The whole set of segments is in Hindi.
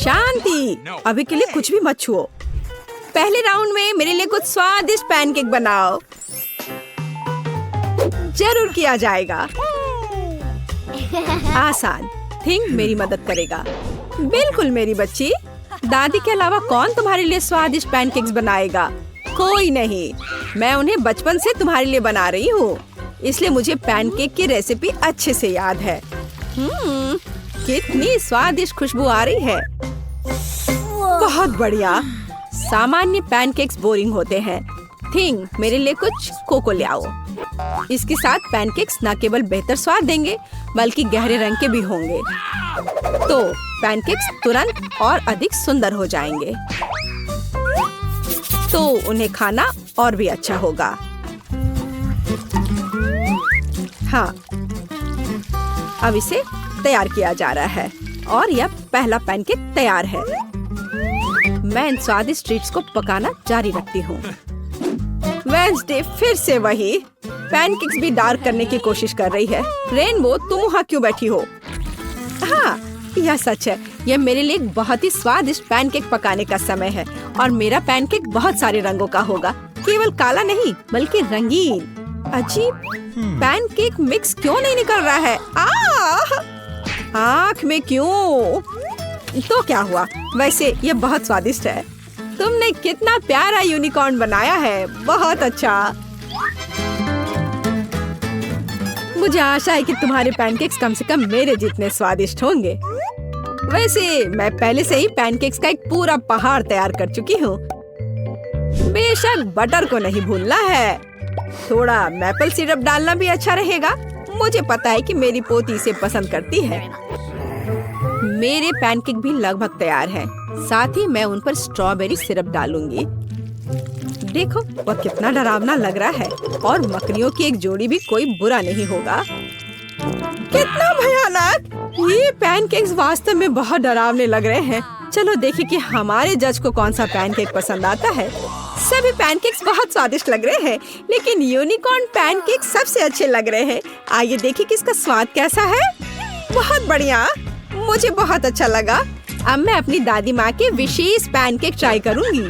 शांति, अभी के लिए कुछ भी मत छुओ। पहले राउंड में मेरे लिए कुछ स्वादिष्ट पैनकेक बनाओ। जरूर किया जाएगा। आसान, थिंक मेरी मदद करेगा। बिल्कुल मेरी बच्ची। दादी के अलावा कौन तुम्हारे लिए स्वादिष्ट पैनकेक्स बनाएगा? कोई नहीं। मैं उन्हें बचपन से तुम्हारे लिए बना रही हूँ, इसलिए मुझे पैनकेक की रेसिपी अच्छे से याद है। कितनी स्वादिष्ट खुशबू आ रही है। बहुत बढ़िया। सामान्य पैनकेक्स बोरिंग होते हैं। थिंक मेरे लिए कुछ कोको ले आओ। इसके साथ पैनकेक्स न केवल बेहतर स्वाद देंगे बल्कि गहरे रंग के भी होंगे, तो पैनकेक्स तुरंत और अधिक सुंदर हो जाएंगे, तो उन्हें खाना और भी अच्छा होगा। हाँ, अब इसे तैयार किया जा रहा है और यह पहला पैनकेक तैयार है। मैं इन स्वादिष्ट ट्रीट्स को पकाना जारी रखती हूँ। वेडनेसडे फिर से वही पैनकेक्स भी डार्क करने की कोशिश कर रही है। रेनबो, तुम वहाँ क्यों बैठी हो? हाँ, यह सच है। यह मेरे लिए एक बहुत ही स्वादिष्ट पैनकेक पकाने का समय है और मेरा पैनकेक बहुत सारे रंगों का होगा, केवल काला नहीं बल्कि रंगीन। अजीब, पैनकेक मिक्स क्यों नहीं निकल रहा है? आँख में क्यों? तो क्या हुआ? वैसे यह बहुत स्वादिष्ट है। तुमने कितना प्यारा यूनिकॉर्न बनाया है। बहुत अच्छा। मुझे आशा है कि तुम्हारे पैनकेक्स कम से कम मेरे जितने स्वादिष्ट होंगे। वैसे मैं पहले से ही पैनकेक्स का एक पूरा पहाड़ तैयार कर चुकी हूँ। बेशक बटर को नहीं भूलना है। थोड़ा मैपल सिरप डालना भी अच्छा रहेगा। मुझे पता है कि मेरी पोती इसे पसंद करती है। मेरे पैनकेक भी लगभग तैयार हैं। साथ ही मैं उन पर स्ट्रॉबेरी सिरप डालूंगी। देखो, वह कितना डरावना लग रहा है और मकड़ियों की एक जोड़ी भी कोई बुरा नहीं होगा। कितना भयानक! ये पैनकेक्स वास्तव में बहुत डरावने लग रहे हैं। चलो देखें कि हमारे जज को कौन सा पैनकेक पसंद आता है। सभी पैनकेक्स बहुत स्वादिष्ट लग रहे हैं, लेकिन यूनिकॉर्न पैनकेक सबसे अच्छे लग रहे हैं। आइए देखें कि इसका स्वाद कैसा है। बहुत बढ़िया, मुझे बहुत अच्छा लगा। अब मैं अपनी दादी माँ के विशेष पैनकेक ट्राई करूंगी।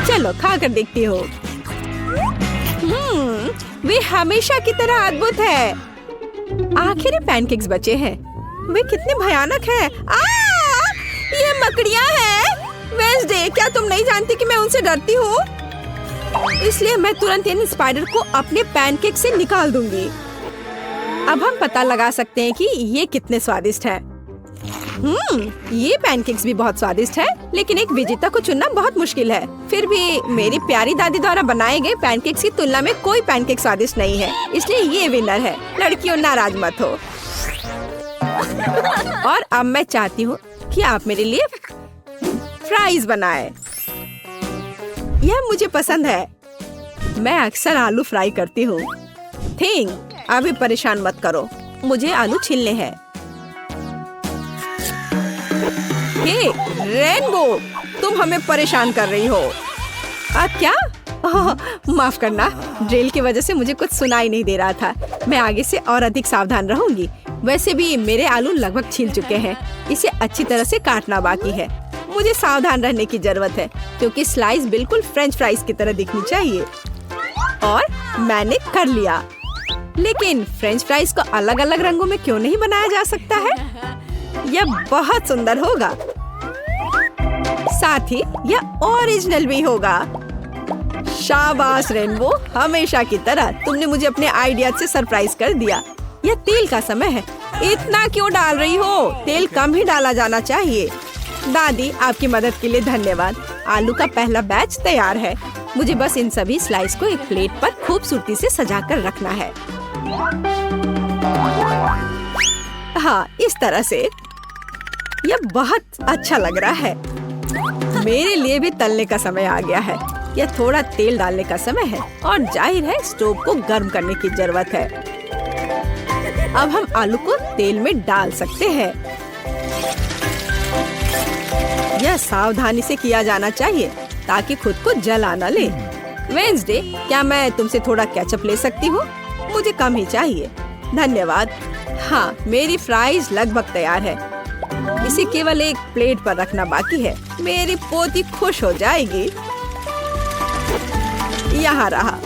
चलो खा कर देखती हूँ। वे हमेशा की तरह अद्भुत है। आखिर पैनकेक्स बचे हैं। वे कितने भयानक हैं। ये मकड़ियाँ हैं। वेडनेसडे, क्या तुम नहीं जानती कि मैं उनसे डरती हूँ? इसलिए मैं तुरंत इन स्पाइडर को अपने पैनकेक से निकाल दूंगी। अब हम पता लगा सकते हैं कि ये कितने स्वादिष्ट हैं। ये पैनकेक्स भी बहुत स्वादिष्ट है, लेकिन एक विजेता को चुनना बहुत मुश्किल है। फिर भी मेरी प्यारी दादी द्वारा बनाए गए पैनकेक्स की तुलना में कोई पैनकेक स्वादिष्ट नहीं है, इसलिए ये विनर है। लड़कियों, नाराज मत हो। और अब मैं चाहती हूँ कि आप मेरे लिए फ्राइज बनाएं। यह मुझे पसंद है। मैं अक्सर आलू फ्राई करती हूँ। थिंक, अभी परेशान मत करो, मुझे आलू छीलने हैं। हे रेनबो, तुम हमें परेशान कर रही हो। क्या? माफ करना, ड्रिल की वजह से मुझे कुछ सुनाई नहीं दे रहा था। मैं आगे से और अधिक सावधान रहूंगी। वैसे भी मेरे आलू लगभग छिल चुके हैं। इसे अच्छी तरह से काटना बाकी है। मुझे सावधान रहने की जरूरत है क्योंकि स्लाइस बिल्कुल फ्रेंच फ्राइज की तरह दिखनी चाहिए। और मैंने कर लिया। लेकिन फ्रेंच फ्राइज को अलग अलग रंगों में क्यों नहीं बनाया जा सकता है? यह बहुत सुंदर होगा। साथ ही यह ओरिजिनल भी होगा। शाबाश रेनबो, हमेशा की तरह तुमने मुझे अपने आइडिया से सरप्राइज कर दिया। यह तेल का समय है। इतना क्यों डाल रही हो? तेल कम ही डाला जाना चाहिए। दादी, आपकी मदद के लिए धन्यवाद। आलू का पहला बैच तैयार है। मुझे बस इन सभी स्लाइस को एक प्लेट पर खूबसूरती से सजाकर रखना है। हाँ, इस तरह से। यह बहुत अच्छा लग रहा है। मेरे लिए भी तलने का समय आ गया है। यह थोड़ा तेल डालने का समय है और जाहिर है स्टोव को गर्म करने की जरूरत है। अब हम आलू को तेल में डाल सकते हैं। यह सावधानी से किया जाना चाहिए ताकि खुद को जला न ले। वेडनेसडे, क्या मैं तुमसे थोड़ा केचप ले सकती हूँ? मुझे कम ही चाहिए। धन्यवाद। हाँ, मेरी फ्राइज लगभग तैयार है। इसे केवल एक प्लेट पर रखना बाकी है। मेरी पोती खुश हो जाएगी। यहाँ रहा।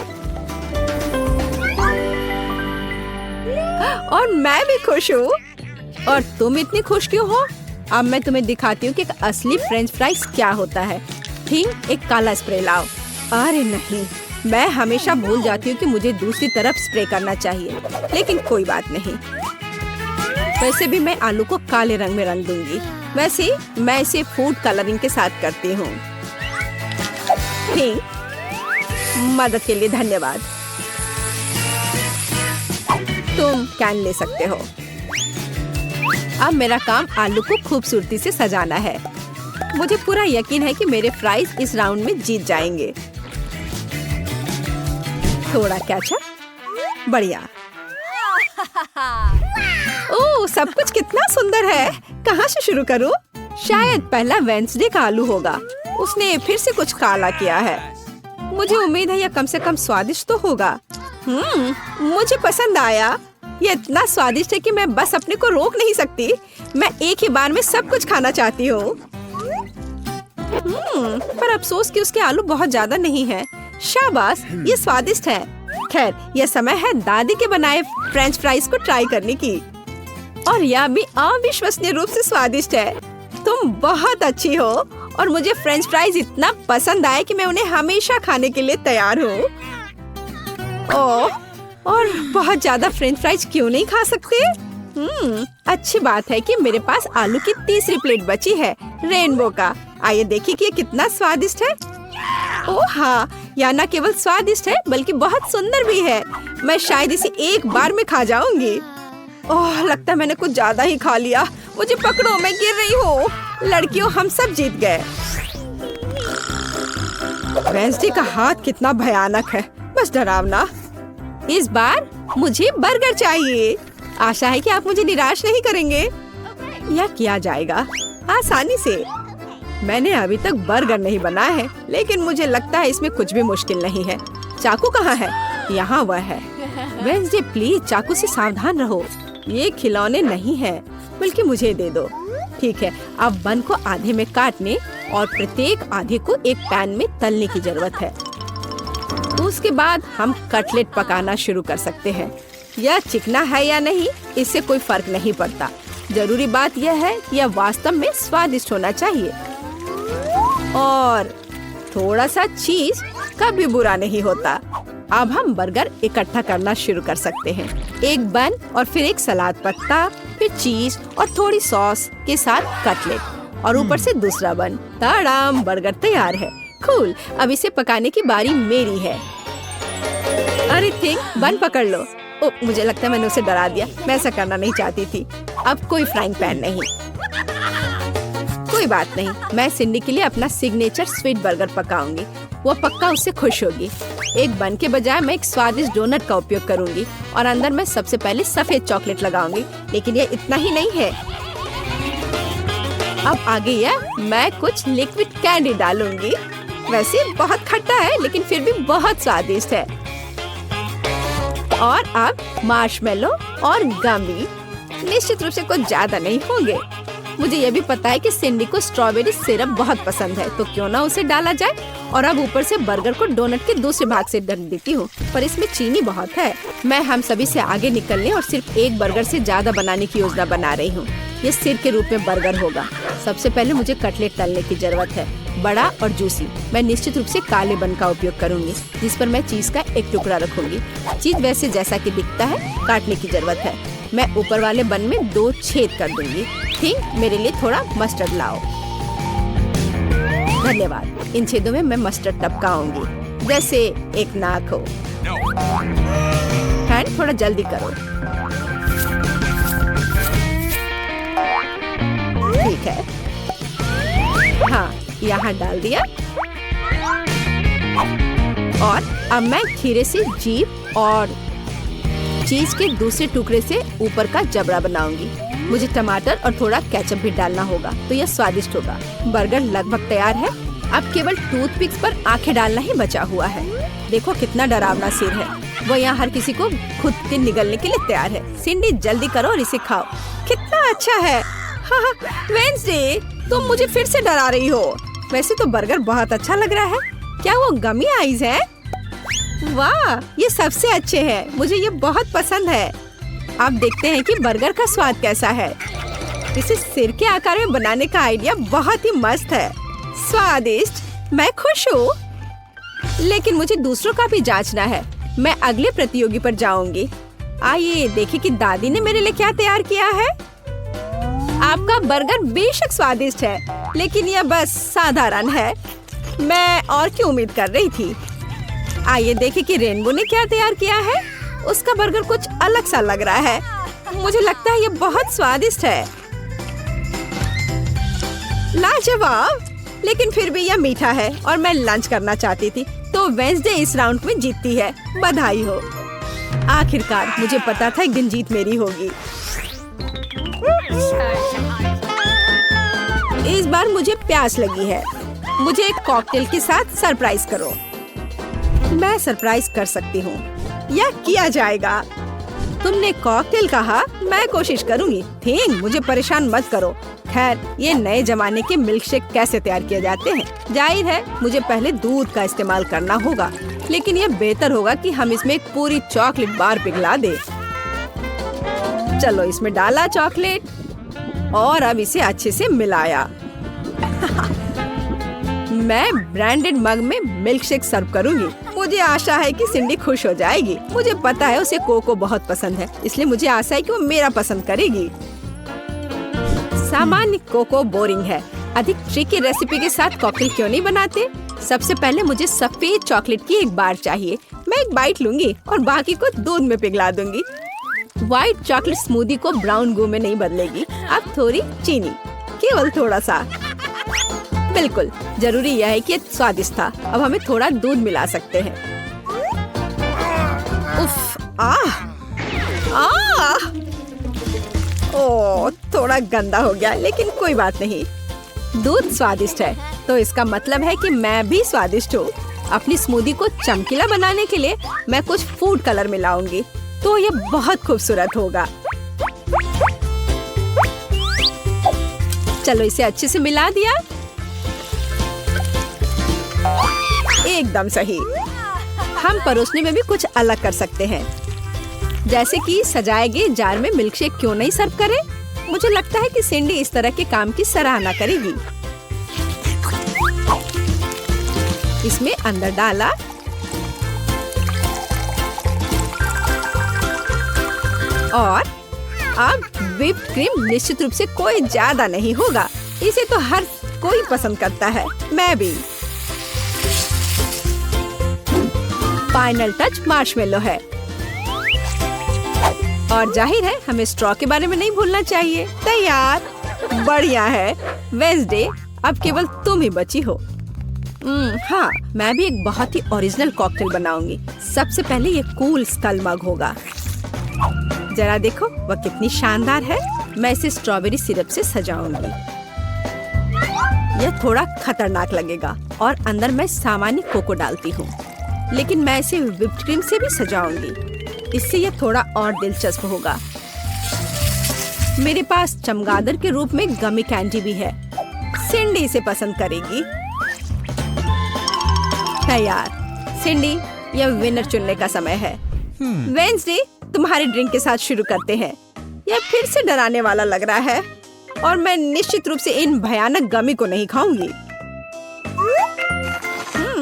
और मैं भी खुश हूँ। और तुम इतनी खुश क्यों हो? अब मैं तुम्हें दिखाती हूँ कि एक असली फ्रेंच फ्राइज क्या होता है। ठीक, एक काला स्प्रे लाओ। अरे नहीं, मैं हमेशा भूल जाती हूँ कि मुझे दूसरी तरफ स्प्रे करना चाहिए, लेकिन कोई बात नहीं। वैसे भी मैं आलू को काले रंग में रंग दूंगी। वैसे मैं इसे फूड कलरिंग के साथ करती हूँ। ठीक, मदद के लिए धन्यवाद। तुम कैन ले सकते हो। अब मेरा काम आलू को खूबसूरती से सजाना है। मुझे पूरा यकीन है कि मेरे फ्राइज इस राउंड में जीत जाएंगे। थोड़ा केचप, बढ़िया। ओह, सब कुछ कितना सुंदर है। कहाँ से शुरू करूँ? शायद पहला वेंसडे का आलू होगा। उसने फिर से कुछ काला किया है। मुझे उम्मीद है यह कम से कम स्वादिष्ट तो होगा। मुझे पसंद आया। ये इतना स्वादिष्ट है कि मैं बस अपने को रोक नहीं सकती। मैं एक ही बार में सब कुछ खाना चाहती हूँ। पर अफसोस कि उसके आलू बहुत ज्यादा नहीं है। शाबाश, ये स्वादिष्ट है। खैर, यह समय है दादी के बनाए फ्रेंच फ्राइज को ट्राई करने की। और यह भी अविश्वसनीय रूप से स्वादिष्ट है। तुम बहुत अच्छी हो और मुझे फ्रेंच फ्राइज इतना पसंद आए कि मैं उन्हें हमेशा खाने के लिए तैयार हूँ। ओह, और बहुत ज्यादा फ्रेंच फ्राइज क्यों नहीं खा सकते? अच्छी बात है कि मेरे पास आलू की तीसरी प्लेट बची है, रेनबो का। आइए देखिए कि ये कितना स्वादिष्ट है। ओह हाँ, यह न केवल स्वादिष्ट है बल्कि बहुत सुंदर भी है। मैं शायद इसे एक बार में खा जाऊंगी। ओह, लगता है मैंने कुछ ज्यादा ही खा लिया। मुझे पकड़ो, मैं गिर रही हूँ। लड़कियों, हम सब जीत गए। वेंसडे का हाथ कितना भयानक है, बस डरावना। इस बार मुझे बर्गर चाहिए। आशा है कि आप मुझे निराश नहीं करेंगे। यह किया जाएगा आसानी से। मैंने अभी तक बर्गर नहीं बनाया है, लेकिन मुझे लगता है इसमें कुछ भी मुश्किल नहीं है। चाकू कहाँ है? यहाँ वह है। वेंसडे, प्लीज चाकू से सावधान रहो। ये खिलौने नहीं है, बल्कि मुझे दे दो। ठीक है, अब बन को आधे में काटने और प्रत्येक आधे को एक पैन में तलने की जरूरत है। उसके बाद हम कटलेट पकाना शुरू कर सकते हैं। यह चिकना है या नहीं, इससे कोई फर्क नहीं पड़ता। जरूरी बात यह है कि यह वास्तव में स्वादिष्ट होना चाहिए। और थोड़ा सा चीज कभी बुरा नहीं होता। अब हम बर्गर इकट्ठा करना शुरू कर सकते हैं। एक बन और फिर एक सलाद पत्ता, फिर चीज और थोड़ी सॉस के साथ कटलेट और ऊपर से दूसरा बन। ताड़ाम, बर्गर तैयार है। कूल, अब इसे पकाने की बारी मेरी है। अरे थिंक, बन पकड़ लो। ओ, मुझे लगता है मैंने उसे डरा दिया। मैं ऐसा करना नहीं चाहती थी। अब कोई फ्राइंग पैन नहीं। कोई बात नहीं, मैं सिंडी के लिए अपना सिग्नेचर स्वीट बर्गर पकाऊंगी। वो पक्का उससे खुश होगी। एक बन के बजाय मैं एक स्वादिष्ट डोनट का उपयोग करूंगी और अंदर मैं सबसे पहले सफेद चॉकलेट लगाऊंगी। लेकिन ये इतना ही नहीं है। अब आगे यह मैं कुछ लिक्विड कैंडी डालूंगी। वैसे बहुत खट्टा है, लेकिन फिर भी बहुत स्वादिष्ट है। और अब मार्शमेलो और गमी। निश्चित रूप से कुछ ज्यादा नहीं होंगे। मुझे यह भी पता है कि सिंडी को स्ट्रॉबेरी सिरप बहुत पसंद है, तो क्यों ना उसे डाला जाए। और अब ऊपर से बर्गर को डोनट के दूसरे भाग से ढक देती हूँ, पर इसमें चीनी बहुत है। मैं हम सभी से आगे निकलने और सिर्फ एक बर्गर से ज्यादा बनाने की योजना बना रही हूँ। ये सिर के रूप में बर्गर होगा। सबसे पहले मुझे कटलेट तलने की जरूरत है, बड़ा और जूसी। मैं निश्चित रूप से काले बन का उपयोग करूंगी, जिस पर मैं चीज का एक टुकड़ा रखूंगी। चीज वैसे जैसा कि दिखता है काटने की जरूरत है। मैं ऊपर वाले बन में 2 छेद कर दूंगी। ठीक, मेरे लिए थोड़ा मस्टर्ड लाओ। धन्यवाद। इन छेदों में मैं मस्टर्ड टपकाऊंगी, जैसे एक नाक हो। हैंड, थोड़ा जल्दी करो। ठीक है, हाँ, यहाँ डाल दिया। और अब मैं खीरे से जीभ और चीज के दूसरे टुकड़े से ऊपर का जबड़ा बनाऊंगी। मुझे टमाटर और थोड़ा केचप भी डालना होगा, तो यह स्वादिष्ट होगा। बर्गर लगभग तैयार है। अब केवल टूथपिक्स पर आंखें डालना ही बचा हुआ है। देखो कितना डरावना सिर है। वो यहाँ हर किसी को खुद के निगलने के लिए तैयार है। सिंडी जल्दी करो और इसे खाओ। कितना अच्छा है। हाँ, वेंसडे तुम मुझे फिर से डरा रही हो। वैसे तो बर्गर बहुत अच्छा लग रहा है। क्या वो गमी आइज है? वाह, ये सबसे अच्छे हैं। मुझे ये बहुत पसंद है। आप देखते हैं कि बर्गर का स्वाद कैसा है। इसे सिर के आकार में बनाने का आइडिया बहुत ही मस्त है। स्वादिष्ट, मैं खुश हूँ। लेकिन मुझे दूसरों का भी जांचना है। मैं अगले प्रतियोगी पर जाऊंगी। आइए देखें कि दादी ने मेरे लिए क्या तैयार किया है। आपका बर्गर बेशक स्वादिष्ट है, लेकिन यह बस साधारण है। मैं और क्या उम्मीद कर रही थी। आइए देखें कि रेनबो ने क्या तैयार किया है। उसका बर्गर कुछ अलग सा लग रहा है। मुझे लगता है ये बहुत स्वादिष्ट है। लाजवाब, लेकिन फिर भी यह मीठा है और मैं लंच करना चाहती थी। तो वेंसडे इस राउंड में जीतती है। बधाई हो। आखिरकार मुझे पता था एक दिन जीत मेरी होगी। इस बार मुझे प्यास लगी है। मुझे एक कॉकटेल के साथ सरप्राइज करो। मैं सरप्राइज कर सकती हूँ। यह किया जाएगा। तुमने कॉकटेल कहा, मैं कोशिश करूँगी। थिंग, मुझे परेशान मत करो। खैर, ये नए जमाने के मिल्कशेक कैसे तैयार किए जाते हैं? जाहिर है मुझे पहले दूध का इस्तेमाल करना होगा, लेकिन यह बेहतर होगा कि हम इसमें एक पूरी चॉकलेट बार पिघला दें। चलो, इसमें डाला चॉकलेट और अब इसे अच्छे से मिलाया। मैं ब्रांडेड मग में मिल्कशेक सर्व करूंगी। मुझे आशा है कि सिंडी खुश हो जाएगी। मुझे पता है उसे कोको बहुत पसंद है, इसलिए मुझे आशा है कि वो मेरा पसंद करेगी। सामान्य कोको बोरिंग है। अधिक ट्रिकी रेसिपी के साथ कॉकटेल क्यों नहीं बनाते? सबसे पहले मुझे सफेद चॉकलेट की एक बार चाहिए। मैं एक बाइट लूंगी और बाकी को दूध में पिघला दूंगी। व्हाइट चॉकलेट स्मूदी को ब्राउन गू में नहीं बदलेगी। अब थोड़ी चीनी, केवल थोड़ा सा। बिल्कुल, जरूरी यह है कि ये स्वादिष्ट था। अब हमें थोड़ा दूध मिला सकते हैं। उफ, ओह, थोड़ा गंदा हो गया, लेकिन कोई बात नहीं। दूध स्वादिष्ट है, तो इसका मतलब है कि मैं भी स्वादिष्ट हूँ। अपनी स्मूदी को चमकीला बनाने के लिए मैं कुछ फूड कलर मिलाऊंगी, तो ये बहुत खूबसूरत होगा। चलो, इसे अच्छे से मिला दिया। एकदम सही। हम परोसने में भी कुछ अलग कर सकते हैं, जैसे कि सजाए गए जार में मिल्कशेक क्यों नहीं सर्व करें? मुझे लगता है कि सिंडी इस तरह के काम की सराहना करेगी। इसमें अंदर डाला और अब व्हिप्ड क्रीम निश्चित रूप से कोई ज्यादा नहीं होगा। इसे तो हर कोई पसंद करता है, मैं भी। फाइनल टच मार्शमेलो है और जाहिर है हमें स्ट्रॉ के बारे में नहीं भूलना चाहिए। तैयार, बढ़िया है। वेंसडे, अब केवल तुम ही बची हो। हाँ, मैं भी एक बहुत ही ओरिजिनल कॉकटेल बनाऊंगी। सबसे पहले ये कूल स्कल मग होगा। जरा देखो वह कितनी शानदार है। मैं इसे स्ट्रॉबेरी सिरप से सजाऊंगी। यह थोड़ा खतरनाक लगेगा और अंदर मैं सामान्य कोको डालती हूँ, लेकिन मैं इसे व्हिप्ड क्रीम से भी सजाऊंगी। इससे यह थोड़ा और दिलचस्प होगा। मेरे पास चमगादड़ के रूप में गमी कैंडी भी है। सिंडी इसे पसंद करेगी। तैयार। सिंडी, यह विनर चुनने का समय है। वेंसडे, तुम्हारे ड्रिंक के साथ शुरू करते हैं। यह फिर से डराने वाला लग रहा है और मैं निश्चित रूप से इन भयानक गमी को नहीं खाऊंगी।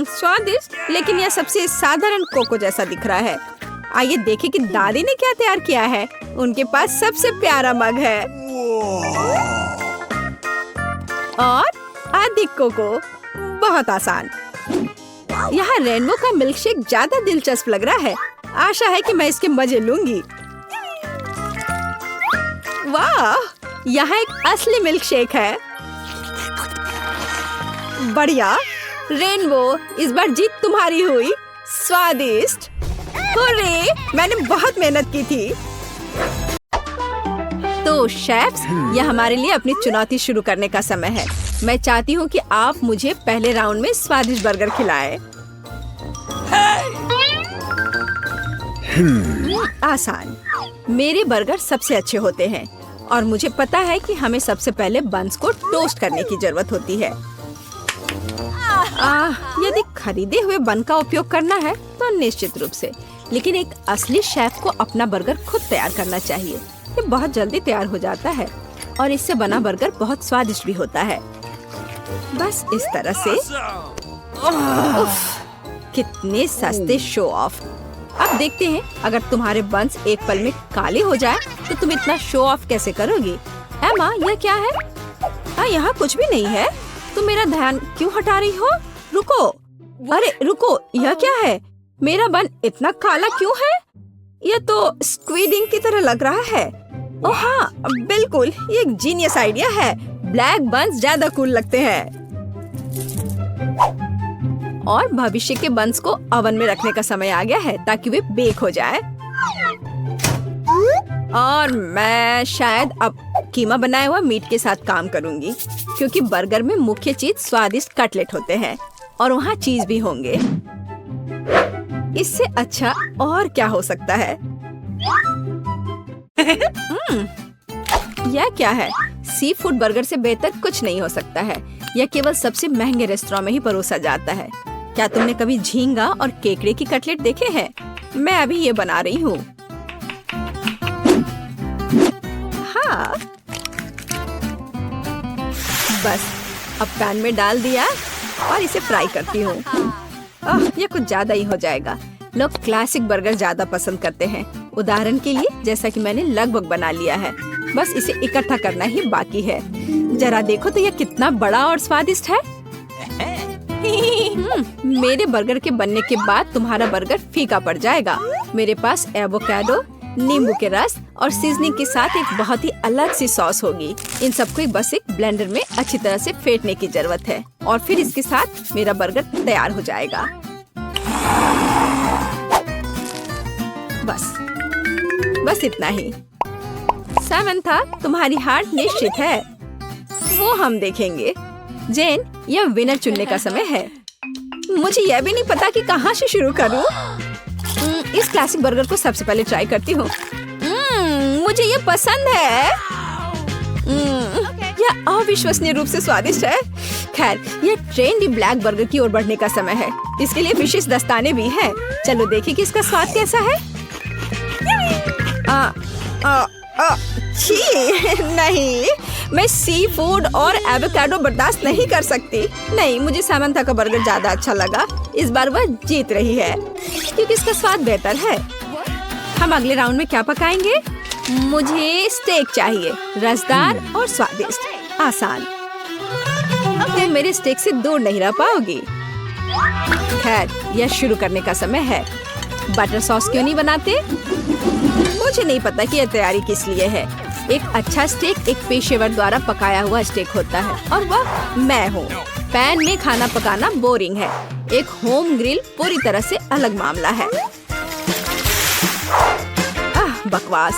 स्वादिष्ट, लेकिन यह सबसे साधारण कोको जैसा दिख रहा है। आइए देखें कि दादी ने क्या तैयार किया है। उनके पास सबसे प्यारा मग है और अधिक कोको। बहुत आसान। यहाँ रेनबो का मिल्कशेक ज्यादा दिलचस्प लग रहा है। आशा है कि मैं इसके मजे लूंगी। वाह, यहाँ एक असली मिल्कशेक है। बढ़िया। रेनबो, इस बार जीत तुम्हारी हुई। स्वादिष्ट। हुर्रे, मैंने बहुत मेहनत की थी। तो शेफ्स, यह हमारे लिए अपनी चुनौती शुरू करने का समय है। मैं चाहती हूँ कि आप मुझे पहले राउंड में स्वादिष्ट बर्गर खिलाएं। आसान। मेरे बर्गर सबसे अच्छे होते हैं और मुझे पता है कि हमें सबसे पहले बन्स को टोस्ट करने की जरूरत होती है। यदि खरीदे हुए बन का उपयोग करना है तो निश्चित रूप से, लेकिन एक असली शेफ को अपना बर्गर खुद तैयार करना चाहिए। ये बहुत जल्दी तैयार हो जाता है और इससे बना बर्गर बहुत स्वादिष्ट भी होता है। बस इस तरह से। उफ, कितने सस्ते शो ऑफ। अब देखते हैं, अगर तुम्हारे बन्स एक पल में काले हो जाए तो तुम इतना शो ऑफ कैसे करोगी। एमा, यह क्या है? यहाँ कुछ भी नहीं है। तुम मेरा ध्यान क्यों हटा रही हो? रुको, अरे रुको, यह क्या है? मेरा बन इतना काला क्यों है? यह तो स्क्वीडिंग की तरह लग रहा है। ओह हाँ, बिल्कुल, ये एक जीनियस आइडिया है। ब्लैक बन्स ज्यादा कूल लगते हैं। और भविष्य के बन्स को ओवन में रखने का समय आ गया है ताकि वे बेक हो जाए। और मैं शायद अब कीमा बनाया हुआ मीट के साथ काम करूंगी, क्योंकि बर्गर में मुख्य चीज स्वादिष्ट कटलेट होते हैं और वहाँ चीज भी होंगे। इससे अच्छा और क्या हो सकता है? यह क्या है? सी फूड बर्गर से बेहतर कुछ नहीं हो सकता है। यह केवल सबसे महंगे रेस्टोरेंट में ही परोसा जाता है। क्या तुमने कभी झींगा और केकड़े की कटलेट देखे हैं? मैं अभी ये बना रही हूँ। हाँ, बस अब पैन में डाल दिया और इसे फ्राई करती हूँ। ये कुछ ज्यादा ही हो जाएगा। लोग क्लासिक बर्गर ज्यादा पसंद करते हैं। उदाहरण के लिए, जैसा कि मैंने लगभग बना लिया है, बस इसे इकट्ठा करना ही बाकी है। जरा देखो तो यह कितना बड़ा और स्वादिष्ट है। मेरे बर्गर के बनने के बाद तुम्हारा बर्गर फीका पड़ जाएगा। मेरे पास एवोकाडो, नींबू के रस और सीजनिंग के साथ एक बहुत ही अलग सी सॉस होगी। इन सबको बस एक ब्लेंडर में अच्छी तरह से फेंटने की जरूरत है और फिर इसके साथ मेरा बर्गर तैयार हो जाएगा। बस इतना ही। सामंथा, तुम्हारी हार निश्चित है। वो हम देखेंगे। जेन, यह विनर चुनने का समय है। मुझे यह भी नहीं पता कि कहाँ से शुरू करूँ। इस क्लासिक बर्गर को सबसे पहले ट्राई करती हूँ। मुझे ये पसंद है। यह अविश्वसनीय रूप से स्वादिष्ट है। खैर, यह ट्रेंडी ब्लैक बर्गर की ओर बढ़ने का समय है। इसके लिए विशेष दस्ताने भी हैं। चलो देखें कि इसका स्वाद कैसा है। छी, नहीं, मैं सी फूड और एवोकाडो बर्दाश्त नहीं कर सकती। नहीं, मुझे सामंथा का बर्गर ज्यादा अच्छा लगा। इस बार वह जीत रही है क्योंकि इसका स्वाद बेहतर है। हम अगले राउंड में क्या पकाएंगे? मुझे स्टेक चाहिए, रसदार और स्वादिष्ट। आसान। तुम मेरे स्टेक से दूर नहीं रह पाओगी। खैर, यह शुरू करने का समय है। बटर सॉस क्यों नहीं बनाते? मुझे नहीं पता कि यह तैयारी किस लिए है। एक अच्छा स्टेक एक पेशेवर द्वारा पकाया हुआ स्टेक होता है और वह मैं हूँ। पैन में खाना पकाना बोरिंग है। एक होम ग्रिल पूरी तरह से अलग मामला है। बकवास।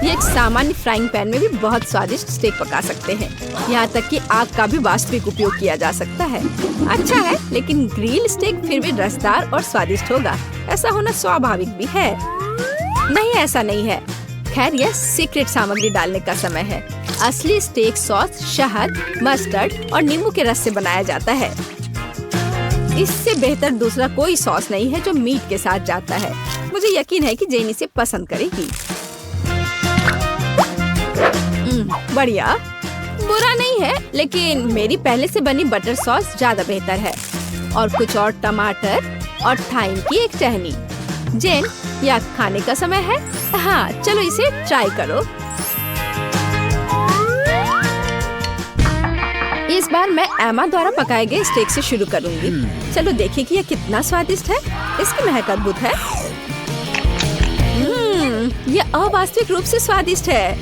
ये एक सामान्य फ्राइंग पैन में भी बहुत स्वादिष्ट स्टेक पका सकते हैं। यहाँ तक कि आग का भी वास्तविक उपयोग किया जा सकता है। अच्छा है, लेकिन ग्रिल स्टेक फिर भी रसदार और स्वादिष्ट होगा। ऐसा होना स्वाभाविक भी है। नहीं, ऐसा नहीं है। खैर, यह सीक्रेट सामग्री डालने का समय है। असली स्टेक सॉस शहद, मस्टर्ड और नींबू के रस से बनाया जाता है। इससे बेहतर दूसरा कोई सॉस नहीं है जो मीट के साथ जाता है। मुझे यकीन है कि जेन इसे पसंद करेगी। बढ़िया, बुरा नहीं है, लेकिन मेरी पहले से बनी बटर सॉस ज्यादा बेहतर है। और कुछ और टमाटर और थाइम की एक टहनी। जेन, यह खाने का समय है। हाँ, चलो इसे ट्राई करो। इस बार मैं एमा द्वारा पकाए गए स्टेक से शुरू करूंगी। चलो देखिए कि यह कितना स्वादिष्ट है। इसकी महक अद्भुत है। यह अवास्तविक रूप से स्वादिष्ट है।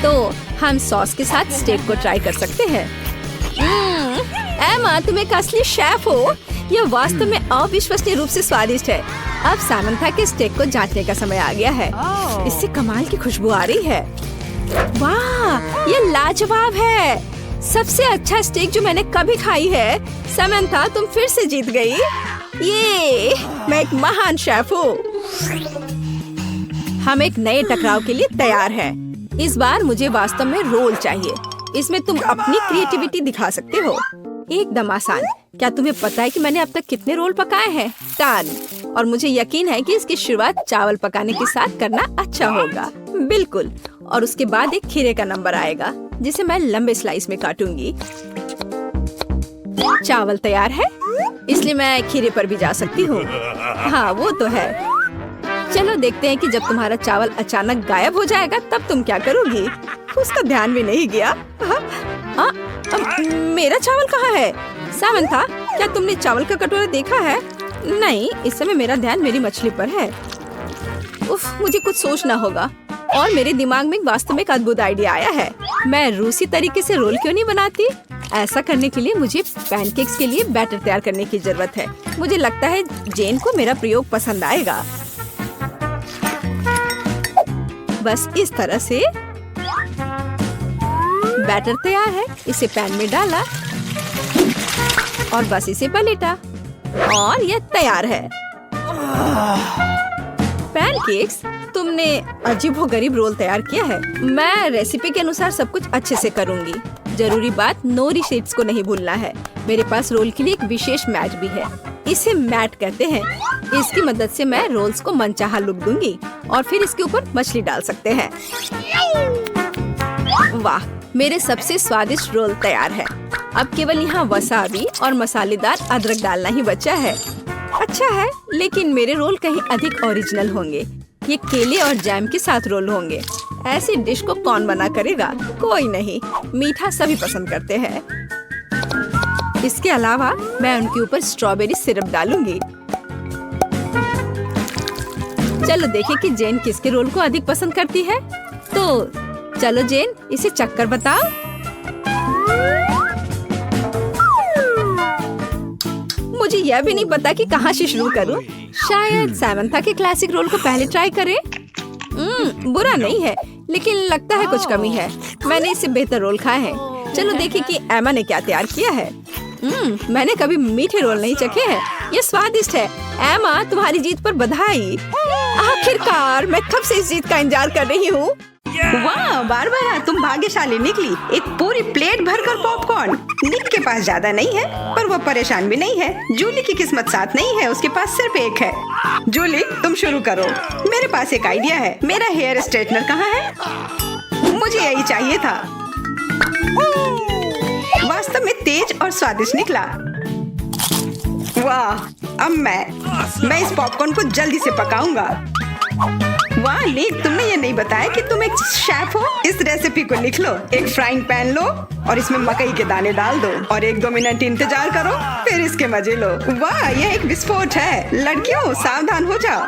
तो हम सॉस के साथ स्टेक को ट्राई कर सकते हैं। एमा, तुम एक असली शेफ हो। यह वास्तव में अविश्वसनीय रूप से स्वादिष्ट है। अब सामंथा के स्टेक को जांचने का समय आ गया है। इससे कमाल की खुशबू आ रही है। वाह, यह लाजवाब है। सबसे अच्छा स्टेक जो मैंने कभी खाई है। सामंथा, तुम फिर से जीत गई। ये मैं एक महान शेफ हूँ। हम एक नए टकराव के लिए तैयार हैं। इस बार मुझे वास्तव में रोल चाहिए। इसमें तुम अपनी क्रिएटिविटी दिखा सकते हो। एकदम आसान। क्या तुम्हें पता है कि मैंने अब तक कितने रोल पकाए हैं? 10। और मुझे यकीन है कि इसकी शुरुआत चावल पकाने के साथ करना अच्छा होगा। बिल्कुल। और उसके बाद एक खीरे का नंबर आएगा जिसे मैं लंबे स्लाइस में काटूंगी। चावल तैयार है, इसलिए मैं खीरे पर भी जा सकती हूँ। हाँ वो तो है। चलो देखते हैं कि जब तुम्हारा चावल अचानक गायब हो जाएगा तब तुम क्या करोगी। उसका ध्यान भी नहीं गया। मेरा चावल कहाँ है? सामंथा, क्या तुमने चावल का कटोरा देखा है? नहीं, इस समय मेरा ध्यान मेरी मछली पर है। उफ, मुझे कुछ सोचना होगा। और मेरे दिमाग में वास्तव में एक अद्भुत आइडिया आया है। मैं रूसी तरीके से रोल क्यों नहीं बनाती? ऐसा करने के लिए मुझे पैनकेक्स के लिए बैटर तैयार करने की जरूरत है। मुझे लगता है जेन को मेरा प्रयोग पसंद आएगा। बस इस तरह से बैटर तैयार है। इसे पैन में डाला और बस इसे पलटा और यह तैयार है। पैनकेक्स, तुमने अजीबोगरीब रोल तैयार किया है। मैं रेसिपी के अनुसार सब कुछ अच्छे से करूंगी। जरूरी बात, नोरी शीट्स को नहीं भूलना है। मेरे पास रोल के लिए एक विशेष मैट भी है। इसे मैट कहते हैं। इसकी मदद से मैं रोल्स को मनचाहा लुक दूंगी और फिर इसके ऊपर मछली डाल सकते हैं। वाह, मेरे सबसे स्वादिष्ट रोल तैयार है। अब केवल यहाँ वसाबी और मसालेदार अदरक डालना ही बचा है। अच्छा है, लेकिन मेरे रोल कहीं अधिक ओरिजिनल होंगे। ये केले और जैम के साथ रोल होंगे। ऐसी डिश को कौन बना करेगा? कोई नहीं। मीठा सभी पसंद करते हैं। इसके अलावा मैं उनके ऊपर स्ट्रॉबेरी सिरप डालूंगी। चलो देखें कि जेन किसके रोल को अधिक पसंद करती है। तो चलो जेन, इसे चक्कर बताओ। मुझे यह भी नहीं पता कि कहाँ से शुरू करूं। शायद सामंथा के क्लासिक रोल को पहले ट्राई करें। बुरा नहीं है, लेकिन लगता है कुछ कमी है। मैंने इससे बेहतर रोल खाए हैं। चलो देखें कि एमा ने क्या तैयार किया है। मैंने कभी मीठे रोल नहीं चखे हैं। ये स्वादिष्ट है। एमा, तुम्हारी जीत पर बधाई। आखिरकार, मैं कब से इस जीत का इंतजार कर रही हूँ। वाह बारबरा, तुम भाग्यशाली निकली। एक पूरी प्लेट भरकर पॉपकॉर्न। निक के पास ज्यादा नहीं है, पर वो परेशान भी नहीं है। जूली की किस्मत साथ नहीं है, उसके पास सिर्फ एक है। जूली, तुम शुरू करो। मेरे पास एक आइडिया है। मेरा हेयर स्ट्रेटनर कहाँ है? मुझे यही चाहिए था। वास्तव में तेज और स्वादिष्ट निकला। वाह, अब मैं इस पॉपकॉर्न को जल्दी से पकाऊंगा। वाह लीक, तुमने ये नहीं बताया कि तुम एक शेफ हो। इस रेसिपी को लिख लो। एक फ्राइंग पैन लो और इसमें मकई के दाने डाल दो और 1-2 मिनट इंतजार करो, फिर इसके मजे लो। वाह, यह एक विस्फोट है। लड़कियों, सावधान हो जाओ।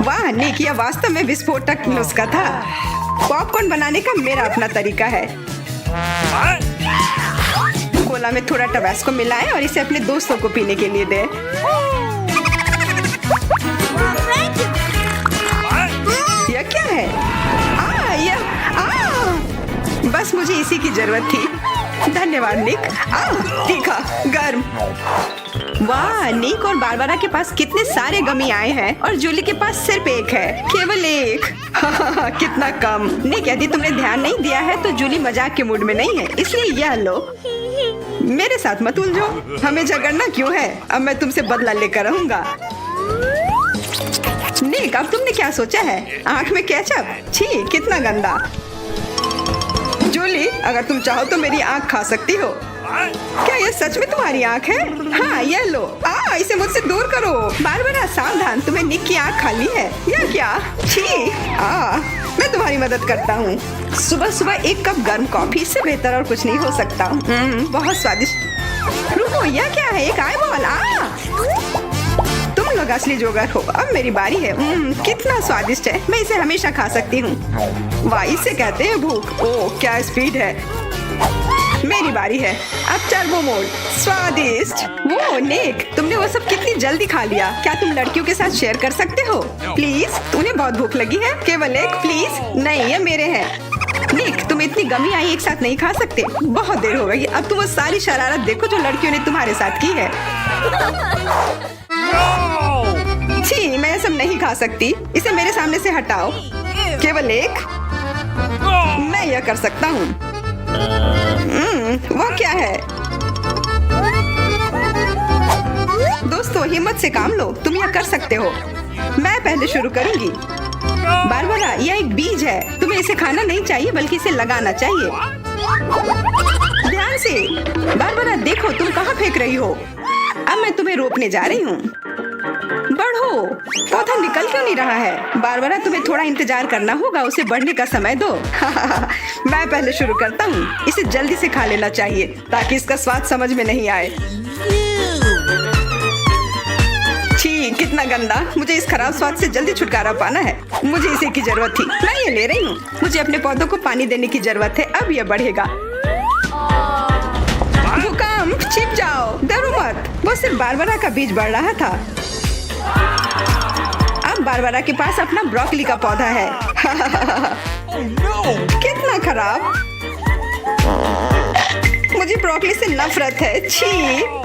वाह निक, यह वास्तव में विस्फोटक नुस्खा था। पॉपकॉर्न बनाने का मेरा अपना तरीका है। कोला में थोड़ा टबास्को मिलाएं और इसे अपने दोस्तों को पीने के लिए दें। यह क्या है? बस मुझे इसी की जरूरत थी। धन्यवाद निक। तीखा, गर्म। वाह, निक और बारबरा के पास कितने सारे गमी आए हैं और जूली के पास सिर्फ एक है। केवल एक। कितना कम। निक, यदि तुमने ध्यान नहीं दिया है तो जूली मजाक के मूड में नहीं है, इसलिए यह लो। मेरे साथ मत उलझो। हमें झगड़ना क्यों है? अब मैं तुमसे बदला लेकर रहूंगा। निक, अब तुमने क्या सोचा है? आँख में केचप? छी, कितना गंदा। जूली, अगर तुम चाहो तो मेरी आँख खा सकती हो। क्या यह सच में तुम्हारी आँख है? हाँ, यह लो। इसे मुझसे दूर करो। बारबरा, सावधान, तुम्हें निक की आँख खाली है। यह क्या? छी। मैं तुम्हारी मदद करता हूँ। सुबह सुबह एक कप गर्म कॉफी, इससे बेहतर और कुछ नहीं हो सकता। बहुत स्वादिष्ट। रुको, यह क्या है? एक आईबॉल। तुम लोग असली जोगर हो। अब मेरी बारी है। कितना स्वादिष्ट है। मैं इसे हमेशा खा सकती हूँ। वाह, इसे कहते हैं भूख। ओह, क्या स्पीड है। मेरी बारी है। अब टर्बो मोड। स्वादिष्ट। वो निक, तुमने वो सब कितनी जल्दी खा लिया। क्या तुम लड़कियों के साथ शेयर कर सकते हो? प्लीज, उन्हें बहुत भूख लगी है। केवल एक, प्लीज। नहीं, ये मेरे हैं। निक, तुम इतनी गमी आई एक साथ नहीं खा सकते। बहुत देर हो गई। अब तुम वो सारी शरारत देखो जो लड़कियों ने तुम्हारे साथ की है। सब नहीं खा सकती। इसे मेरे सामने से हटाओ। केवल एक। मैं यह कर सकता हूँ। वह क्या है? दोस्तों, हिम्मत से काम लो, तुम यह कर सकते हो। मैं पहले शुरू करूंगी। बारबरा, यह एक बीज है। तुम्हें इसे खाना नहीं चाहिए बल्कि इसे लगाना चाहिए। ध्यान से। बारबरा, देखो तुम कहाँ फेंक रही हो। अब मैं तुम्हें रोकने जा रही हूँ। बढ़ो। पौधा निकल क्यों नहीं रहा है? बारबरा, तुम्हें थोड़ा इंतजार करना होगा, उसे बढ़ने का समय दो। मैं पहले शुरू करता हूँ। इसे जल्दी से खा लेना चाहिए ताकि इसका स्वाद समझ में नहीं आए। छी, कितना गंदा। मुझे इस खराब स्वाद से जल्दी छुटकारा पाना है। मुझे इसे की जरूरत थी। मैं ये ले रही हूँ। मुझे अपने पौधों को पानी देने की जरूरत है। अब यह बढ़ेगा। भूकंप, छिप जाओ, डरो मत। वो सिर्फ बारबरा का बीज बढ़ रहा था। अब बारबरा के पास अपना ब्रोकली का पौधा है। कितना खराब। मुझे ब्रोकली से नफरत है। छी।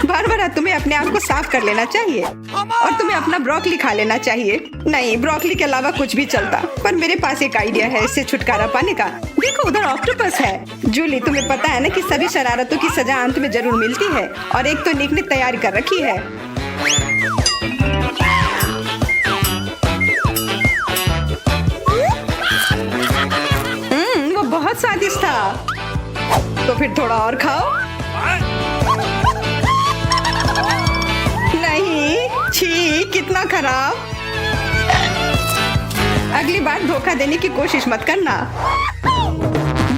बारबरा, तुम्हें अपने आप को साफ कर लेना चाहिए और तुम्हें अपना ब्रोकली खा लेना चाहिए। नहीं, ब्रोकली के अलावा कुछ भी चलता, पर मेरे पास एक आइडिया है इससे छुटकारा पाने का। देखो, उधर ऑक्टोपस है। जूली, तुम्हें पता है ना कि सभी शरारतों की सजा अंत में जरूर मिलती है, और एक तो निक ने तैयारी कर रखी है। वो बहुत स्वादिष्ट था। तो फिर थोड़ा और खाओ। नहीं, छी, कितना खराब। अगली बार धोखा देने की कोशिश मत करना।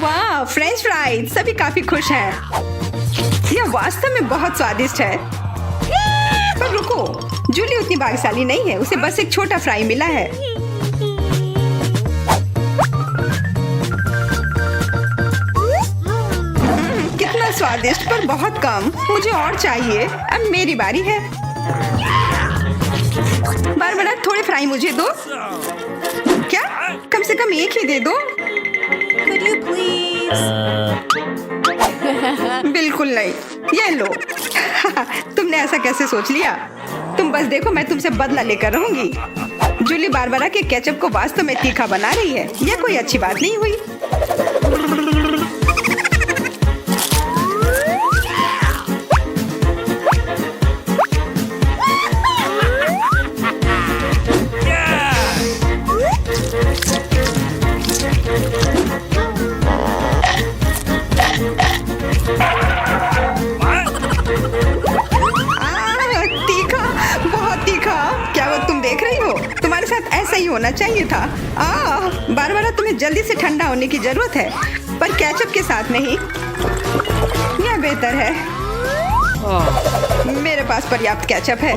वाह, फ्रेंच फ्राइज। सभी काफी खुश हैं। यह वास्तव में बहुत स्वादिष्ट है। पर रुको, जूली उतनी भाग्यशाली नहीं है। उसे बस एक छोटा फ्राई मिला है। कितना स्वादिष्ट, पर बहुत कम। मुझे और चाहिए। अब मेरी बारी है। बारबरा, थोड़े फ्राई मुझे दो। क्या? कम से कम एक ही दे दो। Could you please? बिल्कुल नहीं। ये लो। तुमने ऐसा कैसे सोच लिया? तुम बस देखो, मैं तुमसे बदला लेकर रहूंगी। जूली बारबरा के केचप को वास्तव में तीखा बना रही है। यह कोई अच्छी बात नहीं हुई। ऐसा ही होना चाहिए था। बारबरा, तुम्हें जल्दी से ठंडा होने की जरूरत है, पर केचप के साथ नहीं। यह बेहतर है। मेरे पास पर्याप्त केचप है।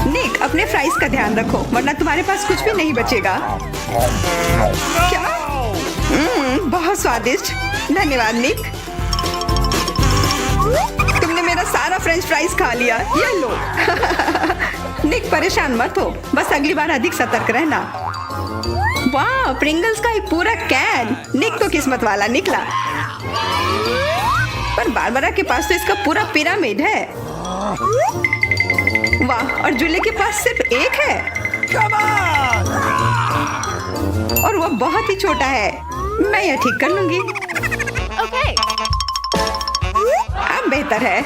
निक, अपने फ्राइज का ध्यान रखो, वरना तुम्हारे पास कुछ भी नहीं बचेगा। क्या? बहुत स्वादिष्ट। धन्यवाद निक। तुमने मेरा सारा फ्रेंच फ्राइज खा लिया। ये लो। निक, परेशान मत हो, बस अगली बार अधिक सतर्क रहना। वाह, प्रिंगल्स का एक पूरा कैन। निक तो किस्मत वाला निकला। पर बारबरा के पास तो इसका पूरा पिरामिड है। वाह, और जूली के पास सिर्फ एक है। और वह बहुत ही छोटा है। मैं यह ठीक कर लूंगी। Okay. अब बेहतर है।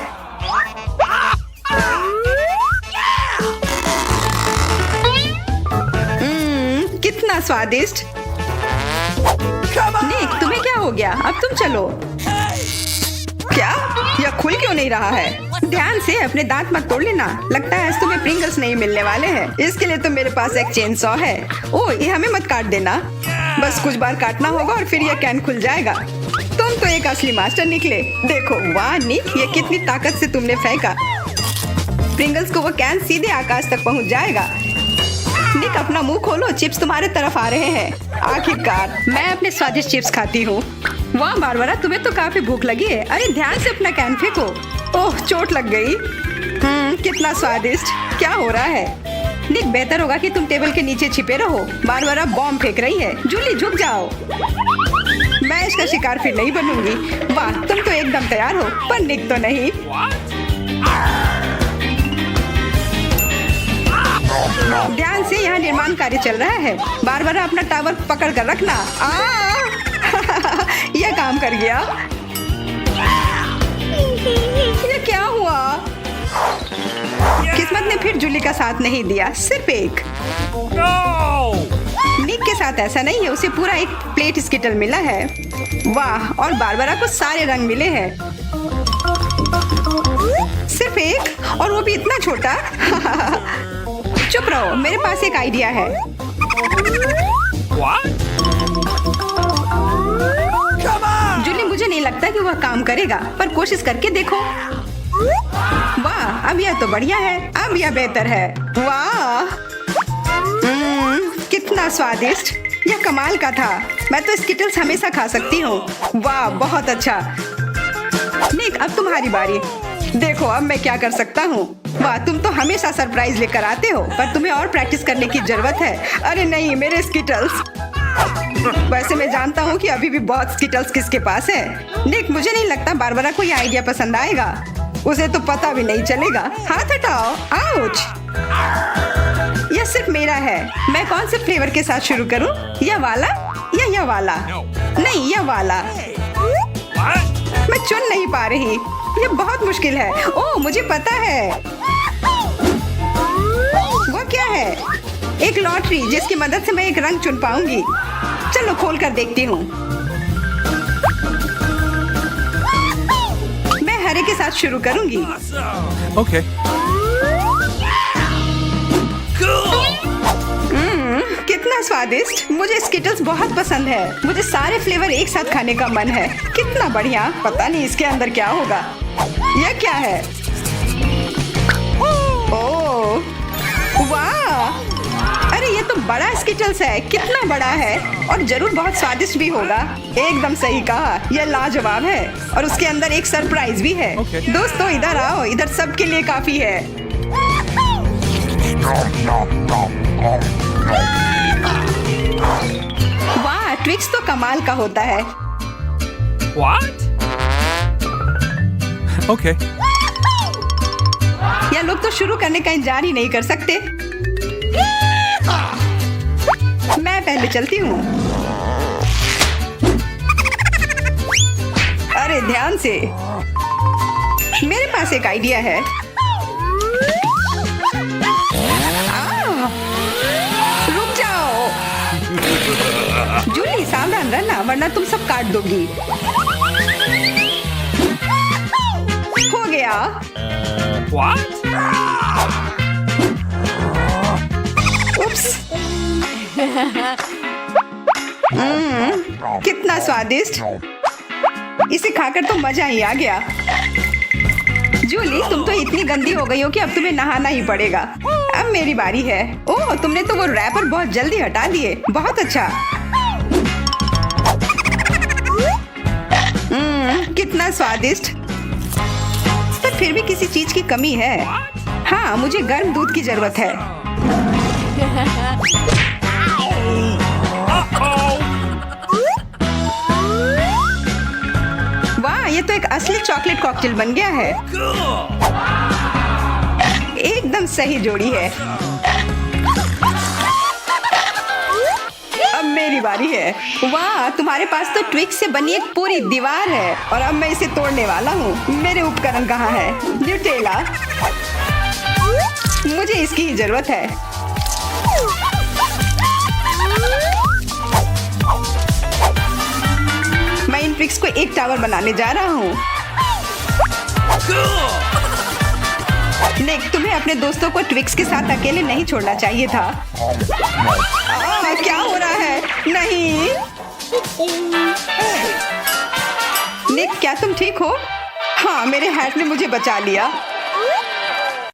कितना स्वादिष्ट। निक, तुम्हें क्या हो गया? अब तुम चलो। क्या? यह खुल क्यों नहीं रहा है? ध्यान से, अपने दांत मत तोड़ लेना। लगता है आज तुम्हें प्रिंगल्स नहीं मिलने वाले हैं। इसके लिए तो मेरे पास एक चेन सॉ है। ओह, ये हमें मत काट देना। बस कुछ बार काटना होगा और फिर यह कैन खुल जाएगा। तुम तो एक असली मास्टर निकले। देखो, वाह निक, ये कितनी ताकत से तुमने फेंका। प्रिंगल्स को वो कैन सीधे आकाश तक पहुंच जाएगा। निक, अपना मुंह खोलो, चिप्स तुम्हारे तरफ आ रहे हैं। आखिरकार मैं अपने स्वादिष्ट चिप्स खाती हूँ। वाह बारबरा, तुम्हें तो काफी भूख लगी है। अरे ध्यान से अपना कैन फेंको। ओह, चोट लग गई। कितना स्वादिष्ट। क्या हो रहा है? निक, बेहतर होगा कि तुम टेबल के नीचे छिपे रहो। बारबरा बॉम्ब फेंक रही है। जूली, झुक जाओ। मैं इसका शिकार फिर नहीं बनूंगी। वाह, तुम तो एकदम तैयार हो, पर निक तो नहीं। ध्यान से, यहाँ निर्माण कार्य चल रहा है। बारबरा अपना टावर पकड़ कर रखना। यह काम कर गया। ये क्या हुआ? किस्मत ने फिर जूली का साथ नहीं दिया, सिर्फ एक। निक के साथ ऐसा नहीं है, उसे पूरा एक प्लेट स्किटल मिला है। वाह, और बारबरा को सारे रंग मिले हैं। सिर्फ एक, और वो भी इतना छोटा। चुप रहो, मेरे पास एक आइडिया है। जूली, मुझे नहीं लगता कि वह काम करेगा, पर कोशिश करके देखो। वाह, अब यह तो बढ़िया है। अब यह बेहतर है। वाह, कितना स्वादिष्ट। यह कमाल का था। मैं तो स्किटल्स हमेशा खा सकती हूँ। वाह, बहुत अच्छा। निक, अब तुम्हारी बारी। देखो अब मैं क्या कर सकता हूँ। वाह, तुम तो हमेशा सरप्राइज लेकर आते हो, पर तुम्हें और प्रैक्टिस करने की जरूरत है। अरे नहीं, मेरे स्किटल्स। वैसे मैं जानता हूँ कि अभी भी बहुत स्किटल्स किसके पास है। निक, मुझे नहीं लगता बारबरा को यह आइडिया पसंद आएगा। उसे तो पता भी नहीं चलेगा। हाथ हटाओ। आउच! यह सिर्फ मेरा है। मैं कौन से फ्लेवर के साथ शुरू करूं? यह वाला या यह वाला? नहीं, यह वाला। मैं चुन नहीं पा रही। यह बहुत मुश्किल है। ओह, मुझे पता है। वो क्या है? एक लॉटरी जिसकी मदद से मैं एक रंग चुन पाऊंगी। चलो खोल कर देखती हूँ। मैं हरे के साथ शुरू करूंगी। Okay. कितना स्वादिष्ट। मुझे स्किटल्स बहुत पसंद है। मुझे सारे फ्लेवर एक साथ खाने का मन है। कितना बढ़िया। पता नहीं इसके अंदर क्या होगा। यह क्या है? ओह, वाह! अरे ये तो बड़ा स्किटल्स है। कितना बड़ा है, और जरूर बहुत स्वादिष्ट भी होगा। एकदम सही कहा, यह लाजवाब है। और उसके अंदर एक सरप्राइज भी है। Okay. दोस्तों इधर आओ, इधर सबके लिए काफी है। वाह, ट्विक्स तो कमाल का होता है। What? Okay. यह लोग तो शुरू करने का इंतजार ही नहीं कर सकते। मैं पहले चलती हूँ। अरे ध्यान से, मेरे पास एक आइडिया है। रुक जाओ। जूली, सावधान रहना, वरना तुम सब काट दोगी। हो गया। What? उप्स। कितना स्वादिष्ट। इसे खाकर तो मजा ही आ गया। जूली, तुम तो इतनी गंदी हो गई हो कि अब तुम्हें नहाना ही पड़ेगा। अब मेरी बारी है। ओह, तुमने तो वो रैपर बहुत जल्दी हटा दिए। बहुत अच्छा। कितना स्वादिष्ट। पर फिर भी किसी चीज की कमी है। हाँ, मुझे गर्म दूध की जरूरत है। वाह, ये तो एक असली चॉकलेट कॉकटेल बन गया है। एकदम सही जोड़ी है। अब मेरी बारी है। वाह, तुम्हारे पास तो ट्विक्स से बनी एक पूरी दीवार है, और अब मैं इसे तोड़ने वाला हूँ। मेरे उपकरण कहाँ है? न्यूटेला। मुझे इसकी ही जरूरत है। मैं इन ट्विक्स को एक टावर बनाने जा रहा हूँ। निक, तुम्हें अपने दोस्तों को ट्विक्स के साथ अकेले नहीं छोड़ना चाहिए था। क्या हो रहा है? नहीं। निक, क्या तुम ठीक हो? हाँ, मेरे हैट ने मुझे बचा लिया।